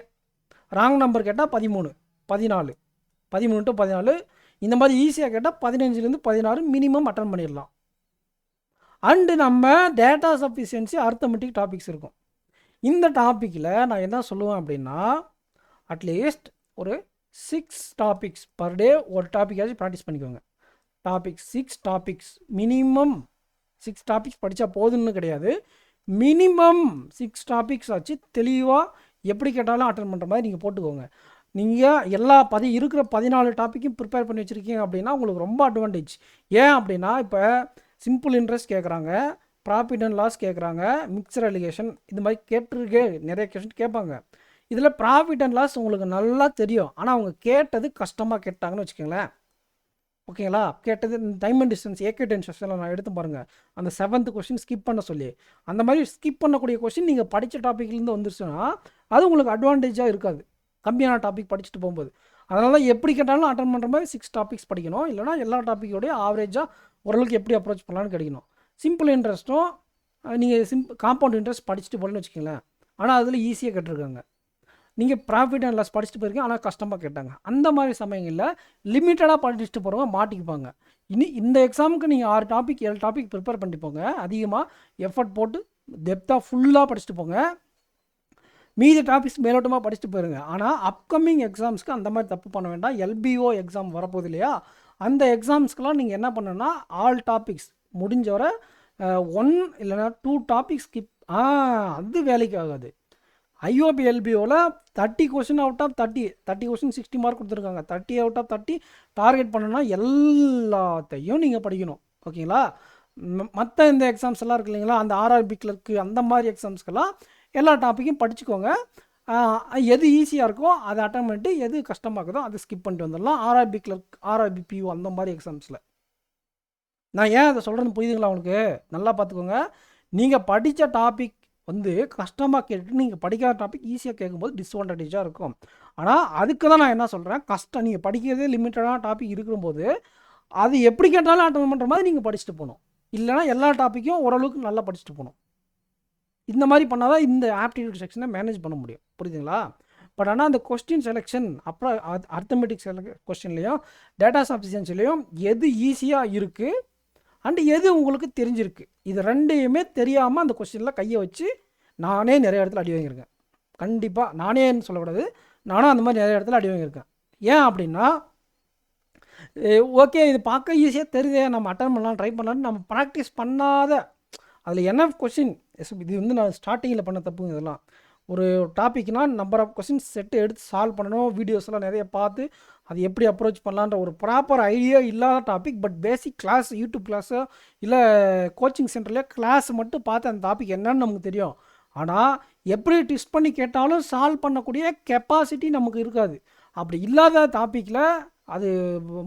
ராங் நம்பர் கேட்டால் 13, 14, 13 to 14 இந்த மாதிரி ஈஸியாக கேட்டால் 15லேருந்து 16 மினிமம் அட்டன் பண்ணிடலாம். அண்டு நம்ம டேட்டா சஃபிஷியன்சி அர்த்தமெட்டிக் டாபிக்ஸ் இருக்கும். இந்த டாப்பிக்கில் நான் என்ன சொல்லுவேன் அப்படின்னா அட்லீஸ்ட் ஒரு 6 டாபிக்ஸ் பர் டே ஒரு டாப்பிக்காச்சும் ப்ராக்டிஸ் பண்ணிக்கோங்க. 6 டாபிக்ஸ் மினிமம் 6 டாபிக்ஸ் படித்தா போதுன்னு கிடையாது, மினிமம் 6 டாபிக்ஸ் ஆச்சு தெளிவாக எப்படி கேட்டாலும் அட்டன் பண்ணுற மாதிரி நீங்கள் போட்டுக்கோங்க. நீங்கள் எல்லா இருக்கிற 14 டாப்பிக்கும் ப்ரிப்பேர் பண்ணி வச்சுருக்கீங்க அப்படின்னா உங்களுக்கு ரொம்ப அட்வான்டேஜ். ஏன் அப்படின்னா இப்போ சிம்பிள் இன்ட்ரெஸ்ட் கேட்குறாங்க, ப்ராஃபிட் அண்ட் லாஸ் கேட்குறாங்க, மிக்சர் அலிகேஷன் இந்த மாதிரி கேட்டிருக்கே நிறைய கொஸ்டின் கேட்பாங்க. இதில் ப்ராஃபிட் அண்ட் லாஸ் உங்களுக்கு நல்லா தெரியும், ஆனால் அவங்க கேட்டது கஷ்டமாக கேட்டாங்கன்னு வச்சுக்கோங்களேன். ஓகேங்களா, கேட்டது டைம் அண்ட் டிஸ்டன்ஸ் ஏகே10 செஷனில் நான் எடுத்து பாருங்கள், அந்த 7th கொஸ்டின் ஸ்கிப் பண்ண சொல்லி அந்த மாதிரி ஸ்கிப் பண்ணக்கூடிய கொஸ்டின் நீங்கள் படித்த டாப்பிக்லேருந்து வந்துருச்சுன்னா அது உங்களுக்கு அட்வான்டேஜாக இருக்காது கம்மியான டாபிக் படிச்சுட்டு போகும்போது. அதனால் எப்படி கேட்டாலும் அட்டன் பண்ணுற மாதிரி 6 டாபிக்ஸ் படிக்கணும், இல்லைனா எல்லா டாப்பிக்கோடைய ஆவரேஜாக ஓரளவுக்கு எப்படி அப்ரோச் பண்ணலான்னு கிடைக்கணும். சிம்பிள் இன்ட்ரெஸ்ட்டும் நீங்கள் காம்பவுண்ட் இன்ட்ரெஸ்ட் படிச்சுட்டு போகலன்னு வச்சுக்கோங்களேன், ஆனால் அதில் ஈஸியாக கேட்டிருக்காங்க. நீங்கள் ப்ராஃபிட் அண்ட் லாஸ் படிச்சுட்டு போயிருக்கீங்க ஆனால் கஷ்டமாக கேட்டாங்க. அந்த மாதிரி சமயங்களில் லிமிட்டடாக படிச்சுட்டு போகிறவங்க மாட்டிக்குப்பாங்க. இந்த எக்ஸாமுக்கு நீங்கள் 6 டாபிக் 7 டாபிக் ப்ரிப்பேர் பண்ணிட்டு போங்க, அதிகமாக எஃபர்ட் போட்டு டெப்த்தாக ஃபுல்லாக படிச்சுட்டு போங்க, மீதி டாபிக்ஸ் மேலோட்டமாக படிச்சுட்டு போயிருங்க. ஆனால் அப்கமிங் எக்ஸாம்ஸ்க்கு அந்த மாதிரி தப்பு பண்ண வேண்டாம். எல்பிஓ எக்ஸாம் வரப்போகுது இல்லையா, அந்த எக்ஸாம்ஸ்க்கெலாம் நீங்கள் என்ன பண்ணணும்னா ஆல் டாபிக்ஸ் முடிஞ்ச வர 1 இல்லைனா 2 டாபிக்ஸ் ஸ்கிப் அது வேலைக்கு ஆகாது. ஐஓபி எல்பிஓவில் 30 question out of 30 question 60 mark கொடுத்துருக்காங்க. 30 அவுட் ஆஃப் 30 டார்கெட் பண்ணணும்னா எல்லாத்தையும் நீங்கள் படிக்கணும். ஓகேங்களா, மற்ற இந்த எக்ஸாம்ஸ் எல்லாம் இருக்கு இல்லைங்களா, அந்த ஆர்ஆர்பி கிளர்க்கு அந்த மாதிரி எக்ஸாம்ஸ்க்கெல்லாம் எல்லா டாப்பிக்கும் படிச்சுக்கோங்க. எது ஈஸியாக இருக்கோ அதை அட்டன் பண்ணிட்டு எது கஷ்டமாக இருக்குதோ அதை ஸ்கிப் பண்ணிட்டு வந்துடலாம். ஆர்ஆர்பி கிளர்க், ஆர்ஆர்பி பியூ அந்த மாதிரி எக்ஸாம்ஸில் நான் ஏன் அதை சொல்கிறேன்னு புரியுதுங்களா உங்களுக்கு? நல்லா பார்த்துக்கோங்க. நீங்கள் படித்த டாபிக் கஷ்டமாக கேட்டுட்டு நீங்கள் படிக்காத டாபிக் ஈஸியாக கேட்கும்போது டிஸ்அட்வான்டேஜாக இருக்கும். ஆனால் அதுக்கு தான் நான் என்ன சொல்கிறேன், கஷ்டம் நீங்கள் படிக்கிறதே லிமிட்டடான டாபிக் இருக்கும்போது அது எப்படி கேட்டாலும் அட்டன் பண்ணுற மாதிரி நீங்கள் படிச்சுட்டு போகணும். இல்லைனா எல்லா டாப்பிக்கும் ஓரளவுக்கு நல்லா படிச்சுட்டு போகணும். இந்த மாதிரி பண்ணால் தான் இந்த ஆப்டிடியூட் செக்ஷனை மேனேஜ் பண்ண முடியும். புரியுதுங்களா? பட் ஆனால் அந்த கொஸ்டின் செலெக்ஷன் அப்புறம் அர்த்தமெட்டிக் கொஸ்டின்லேயும் டேட்டா சஃபிஷியன்சிலையும் எது ஈஸியாக இருக்குது அண்டு எது உங்களுக்கு தெரிஞ்சிருக்கு, இது ரெண்டையுமே தெரியாமல் அந்த கொஸ்டினில் கையை வச்சு நானே நிறைய இடத்துல அடி வாங்கியிருக்கேன். கண்டிப்பாக நானேன்னு சொல்லக்கூடாது, நானும் அந்த மாதிரி நிறைய இடத்துல அடி வாங்கியிருக்கேன். ஏன் அப்படின்னா ஓகே இது பார்க்க ஈஸியாக தெரியுதே, நம்ம அட்டன் பண்ணலாம் ட்ரை பண்ணலான்னு நம்ம ப்ராக்டிஸ் பண்ணாத அதில் என்ன கொஸ்டின், இது நான் ஸ்டார்டிங்கில் பண்ண தப்புங்க. இதெல்லாம் ஒரு டாப்பிக்னால் நம்பர் ஆஃப் கொஸ்டின்ஸ் செட்டு எடுத்து சால்வ் பண்ணணும், வீடியோஸ்லாம் நிறைய பார்த்து அது எப்படி அப்ரோச் பண்ணலான்ற ஒரு ப்ராப்பர் ஐடியா இல்லாத topic. But basic class YouTube கிளாஸோ இல்லை கோச்சிங் சென்டர்லையோ கிளாஸ் மட்டும் பார்த்து அந்த டாபிக் என்னன்னு நமக்கு தெரியும். ஆனால் எப்படி டிஸ்ட் பண்ணி கேட்டாலும் சால்வ் பண்ணக்கூடிய கெப்பாசிட்டி நமக்கு இருக்காது. அப்படி இல்லாத டாப்பிக்கில் அது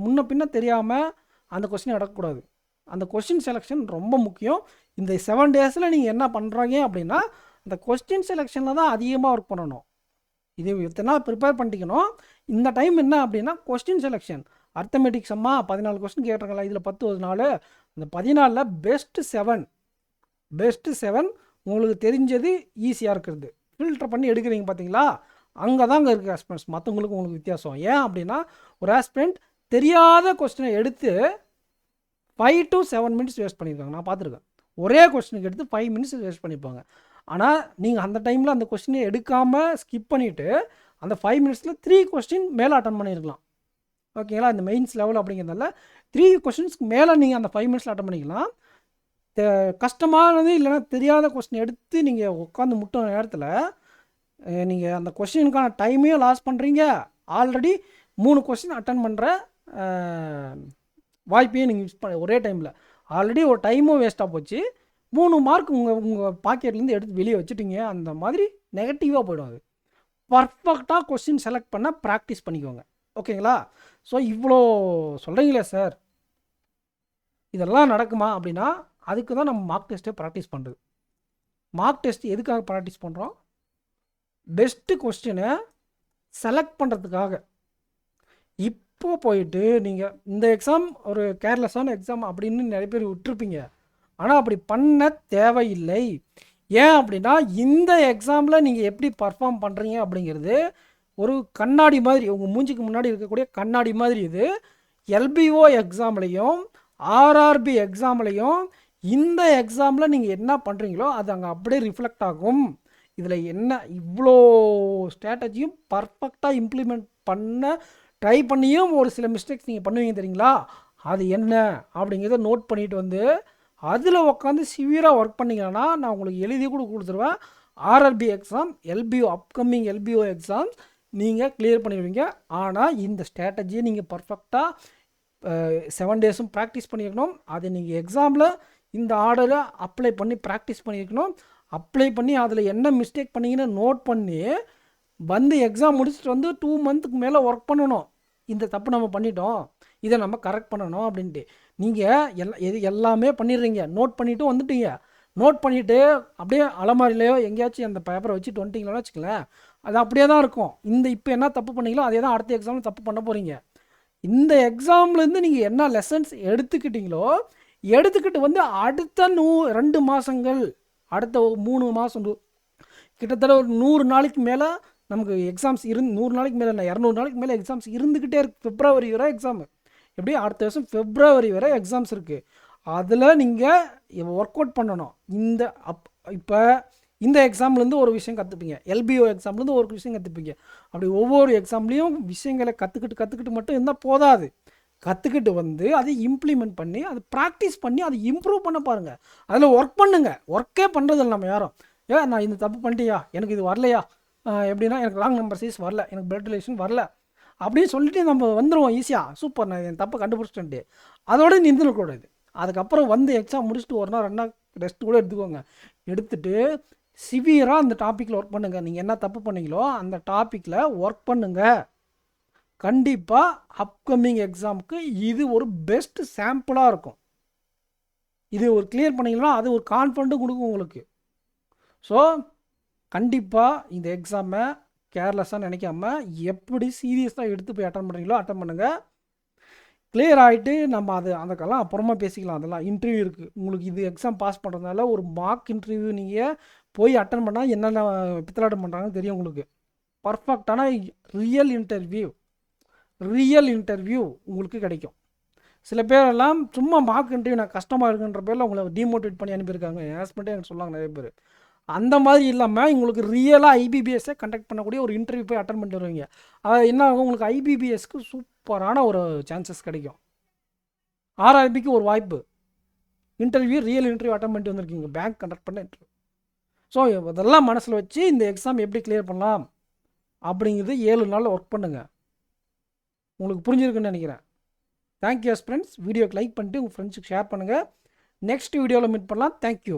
முன்ன பின்ன தெரியாமல் அந்த கொஸ்டின் எடுக்கக்கூடாது. அந்த கொஸ்டின் செலெக்ஷன் ரொம்ப முக்கியம். இந்த 7 டேஸில் நீங்கள் என்ன பண்ணுறாங்க அப்படின்னா அந்த கொஸ்டின் செலெக்ஷனில் தான் அதிகமாக ஒர்க் பண்ணணும். இது இத்தனை நாள் ப்ரிப்பேர் பண்ணிக்கணும். இந்த டைம் என்ன அப்படின்னா கொஸ்டின் செலெக்ஷன். அர்த்தமெட்டிக்ஸ் அம்மா 14 கொஸ்டின் கேட்டிருங்களா, இதில் 10 ஒரு நாள், அந்த 14ல் பெஸ்ட்டு 7 உங்களுக்கு தெரிஞ்சது ஈஸியாக இருக்கிறது ஃபில்டர் பண்ணி எடுக்கிறீங்க பார்த்தீங்களா, அங்கே தான் அங்கே இருக்குது ஆஸ்பிரண்ட்ஸ். மற்றவங்களுக்கு உங்களுக்கு வித்தியாசம். ஏன் அப்படின்னா ஒரு ஆஸ்பிரண்ட் தெரியாத கொஸ்டினை எடுத்து 5 to 7 மினிட்ஸ் வேஸ்ட் பண்ணியிருக்காங்க. நான் பார்த்துருக்கேன். ஒரே கொஸ்டினுக்கு எடுத்து 5 மினிட்ஸ் வேஸ்ட் பண்ணியிருப்பாங்க. ஆனால் நீங்கள் அந்த டைமில் அந்த கொஸ்டினை எடுக்காமல் ஸ்கிப் பண்ணிவிட்டு அந்த 5 மினிட்ஸில் 3 கொஸ்டின் மேலே அட்டன் பண்ணியிருக்கலாம். ஓகேங்களா, இந்த மெயின்ஸ் லெவல் அப்படிங்கிறதால 3 கொஸ்டின்ஸ்க்கு மேலே நீங்கள் அந்த 5 மினிட்ஸில் அட்டன் பண்ணிக்கலாம். கஷ்டமானது இல்லைனா தெரியாத கொஸ்டின் எடுத்து நீங்கள் உட்காந்து முட்ட நேரத்தில் நீங்கள் அந்த கொஸ்டினுக்கான டைமையும் லாஸ் பண்ணுறீங்க, ஆல்ரெடி 3 கொஸ்டின் அட்டன் பண்ணுற வாய்ப்பையும் நீங்கள் யூஸ் பண்ண ஒரே டைமில் ஆல்ரெடி ஒரு டைமும் வேஸ்ட்டாக போச்சு, 3 மார்க் உங்கள் பாக்கெட்லேருந்து எடுத்து வெளியே வச்சுட்டிங்க. அந்த மாதிரி நெகட்டிவாக போய்டும். அது பர்ஃபெக்டாக கொஸ்டின் செலக்ட் பண்ண ப்ராக்டிஸ் பண்ணிக்கோங்க. ஓகேங்களா? ஸோ இவ்வளோ சொல்கிறீங்களே சார், இதெல்லாம் நடக்குமா அப்படின்னா அதுக்கு தான் நம்ம மார்க் டெஸ்ட்டே ப்ராக்டிஸ் பண்ணுறது. மார்க் டெஸ்ட் எதுக்காக ப்ராக்டிஸ் பண்ணுறோம்? பெஸ்ட்டு கொஸ்டினை செலக்ட் பண்ணுறதுக்காக. இப்போ போயிட்டு நீங்கள் இந்த எக்ஸாம் ஒரு கேர்லெஸ்ஸான எக்ஸாம் அப்படின்னு நிறைய பேர் விட்டுருப்பீங்க. ஆனால் அப்படி பண்ண தேவையில்லை. ஏன் அப்படின்னா இந்த எக்ஸாமில் நீங்கள் எப்படி பர்ஃபார்ம் பண்ணுறீங்க அப்படிங்கிறது ஒரு கண்ணாடி மாதிரி, உங்கள் மூஞ்சிக்கு முன்னாடி இருக்கக்கூடிய கண்ணாடி மாதிரி. இது எல்பிஓ எக்ஸாம்லேயும் ஆர்ஆர்பி எக்ஸாம்லேயும் இந்த எக்ஸாமில் நீங்கள் என்ன பண்ணுறீங்களோ அது அங்கே அப்படியே ரிஃப்ளெக்ட் ஆகும். இதில் என்ன இவ்வளோ ஸ்ட்ராட்டஜியும் பர்ஃபெக்டாக இம்ப்ளிமெண்ட் பண்ண ட்ரை பண்ணியும் ஒரு சில மிஸ்டேக்ஸ் நீங்கள் பண்ணுவீங்க தெரியுங்களா, அது என்ன அப்படிங்கிறத நோட் பண்ணிட்டு வந்து அதில் உட்காந்து சிவியராக ஒர்க் பண்ணிங்கன்னா நான் உங்களுக்கு எழுதி கூட கொடுத்துருவேன். ஆர்ஆர்பி எக்ஸாம், எல்பிஓ, அப்கமிங் எல்பிஓ எக்ஸாம்ஸ் நீங்கள் கிளியர் பண்ணிடுவீங்க. ஆனால் இந்த ஸ்ட்ராட்டஜியை நீங்கள் பர்ஃபெக்டாக 7 டேஸும் ப்ராக்டிஸ் பண்ணியிருக்கணும். அதை நீங்கள் எக்ஸாமில் இந்த ஆர்டரை அப்ளை பண்ணி ப்ராக்டிஸ் பண்ணியிருக்கணும். அப்ளை பண்ணி அதில் என்ன மிஸ்டேக் பண்ணிங்கன்னு நோட் பண்ணி வந்து எக்ஸாம் முடிச்சுட்டு வந்து 2 மந்த்துக்கு மேலே ஒர்க் பண்ணணும். இந்த தப்பு நம்ம பண்ணிட்டோம், இதை நம்ம கரெக்ட் பண்ணணும் அப்படின்ட்டு. நீங்கள் எல்லாமே பண்ணிடுறீங்க, நோட் பண்ணிவிட்டு வந்துட்டீங்க. நோட் பண்ணிவிட்டு அப்படியே அலமாரிலையோ எங்கேயாச்சும் அந்த பேப்பரை வச்சுட்டு வந்துட்டிங்களோன்னு வச்சுக்கலேன், அது அப்படியே தான் இருக்கும். இப்போ என்ன தப்பு பண்ணீங்களோ அதே தான் அடுத்த எக்ஸாமில் தப்பு பண்ண போகிறீங்க. இந்த எக்ஸாம்லேருந்து நீங்கள் என்ன லெசன்ஸ் எடுத்துக்கிட்டீங்களோ எடுத்துக்கிட்டு வந்து அடுத்த 2 மாதங்கள், அடுத்த 3 மாதம், கிட்டத்தட்ட ஒரு 100 நாளைக்கு மேலே நமக்கு எக்ஸாம்ஸ் 100 நாளைக்கு மேலே இல்லை, 200 நாளைக்கு மேலே எக்ஸாம்ஸ் இருந்துக்கிட்டே இருக்குது. பிப்ரவரி வரை எக்ஸாமு, எப்படி அடுத்த வருஷம் பிப்ரவரி வரை எக்ஸாம்ஸ் இருக்குது. அதில் நீங்கள் ஒர்க் அவுட் பண்ணணும். இப்போ இந்த எக்ஸாம்லேருந்து ஒரு விஷயம் கற்றுப்பீங்க, எல்பிஓ எக்ஸாம்லேருந்து ஒரு விஷயம் கற்றுப்பீங்க. அப்படி ஒவ்வொரு எக்ஸாம்லேயும் விஷயங்களை கற்றுக்கிட்டு மட்டும் இருந்தால் போதாது. கற்றுக்கிட்டு வந்து அதை இம்ப்ளிமெண்ட் பண்ணி அதை ப்ராக்டிஸ் பண்ணி அதை இம்ப்ரூவ் பண்ண பாருங்கள். அதில் ஒர்க் பண்ணுங்கள். ஒர்க்கே பண்ணுறதில்ல நம்ம யாரும். நான் இந்த தப்பு பண்ணிட்டியா, எனக்கு இது வரலையா, எப்படின்னா எனக்கு ராங் நம்பர் சைஸ் வரல, எனக்கு பிளட் ரிலேஷன் வரல அப்படின்னு சொல்லிட்டு நம்ம வந்துடுவோம் ஈஸியாக. சூப்பர், நான் என் தப்பை கண்டுபிடிச்சிட்டேன்ட்டு அதோட நின்றுடக்கூடாது. அதுக்கப்புறம் வந்து எக்ஸாம் முடிச்சுட்டு 1 நாள் 2 நாள் ரெஸ்ட் கூட எடுத்துக்கோங்க. எடுத்துகிட்டு சிவியராக அந்த டாப்பிக்கில் ஒர்க் பண்ணுங்கள். நீங்கள் என்ன தப்பு பண்ணீங்களோ அந்த டாப்பிக்கில் ஒர்க் பண்ணுங்கள். கண்டிப்பாக அப்கமிங் எக்ஸாமுக்கு இது ஒரு பெஸ்ட் சாம்பிளாக இருக்கும். இது ஒரு கிளியர் பண்ணிங்கன்னா அது ஒரு கான்ஃபிடண்ட்டும் கொடுக்கும் உங்களுக்கு. ஸோ கண்டிப்பாக இந்த எக்ஸாமை கேர்லெஸ்ஸாக நினைக்காம எப்படி சீரியஸாக எடுத்து போய் அட்டன் பண்ணுறீங்களோ அட்டன் பண்ணுங்கள். கிளியர் ஆகிட்டு நம்ம அதுக்கெல்லாம் அப்புறமா பேசிக்கலாம். அதெல்லாம் இன்டர்வியூ இருக்குது உங்களுக்கு. இது எக்ஸாம் பாஸ் பண்ணுறதுனால ஒரு மார்க் இன்டர்வியூ நீங்கள் போய் அட்டன் பண்ணால் என்னென்ன பித்தலாட்டம் பண்ணுறாங்கன்னு தெரியும் உங்களுக்கு. பர்ஃபெக்டான ரியல் இன்டர்வியூ உங்களுக்கு கிடைக்கும். சில பேரெல்லாம் சும்மா மார்க் இன்டர்வியூ நான் கஷ்டமாக இருக்குன்ற பேரில் உங்களை டிமோட்டிவேட் பண்ணி அனுப்பியிருக்காங்க. என் ஹஸ்பண்டே எனக்கு சொல்லுவாங்க நிறைய பேர். அந்த மாதிரி இல்லாமல் உங்களுக்கு ரியலாக ஐபிபிஎஸ்ஸை கண்டக்ட் பண்ணக்கூடிய ஒரு இன்டர்வியூ போய் அட்டன் பண்ணிட்டு வருவீங்க. அது என்ன ஆகும், உங்களுக்கு ஐபிபிஎஸ்க்கு சூப்பரான ஒரு சான்சஸ் கிடைக்கும். ஆர்ஆர்பிக்கு ஒரு வாய்ப்பு, இன்டர்வியூ ரியல் இன்டர்வியூ அட்டன் பண்ணிட்டு வந்திருக்கீங்க, பேங்க் கண்டக்ட் பண்ண இன்டர்வியூ. ஸோ இதெல்லாம் மனசில் வச்சு இந்த எக்ஸாம் எப்படி கிளியர் பண்ணலாம் அப்படிங்கிறது 7 நாளில் ஒர்க் பண்ணுங்கள். உங்களுக்கு புரிஞ்சிருக்குன்னு நினைக்கிறேன். Thank you friends. வீடியோக்கு லைக் பண்ணிட்டு உங்கள் ஃப்ரெண்ட்ஸுக்கு ஷேர் பண்ணுங்கள். நெக்ஸ்ட் வீடியோவில் மீட் பண்ணலாம். தேங்க்யூ.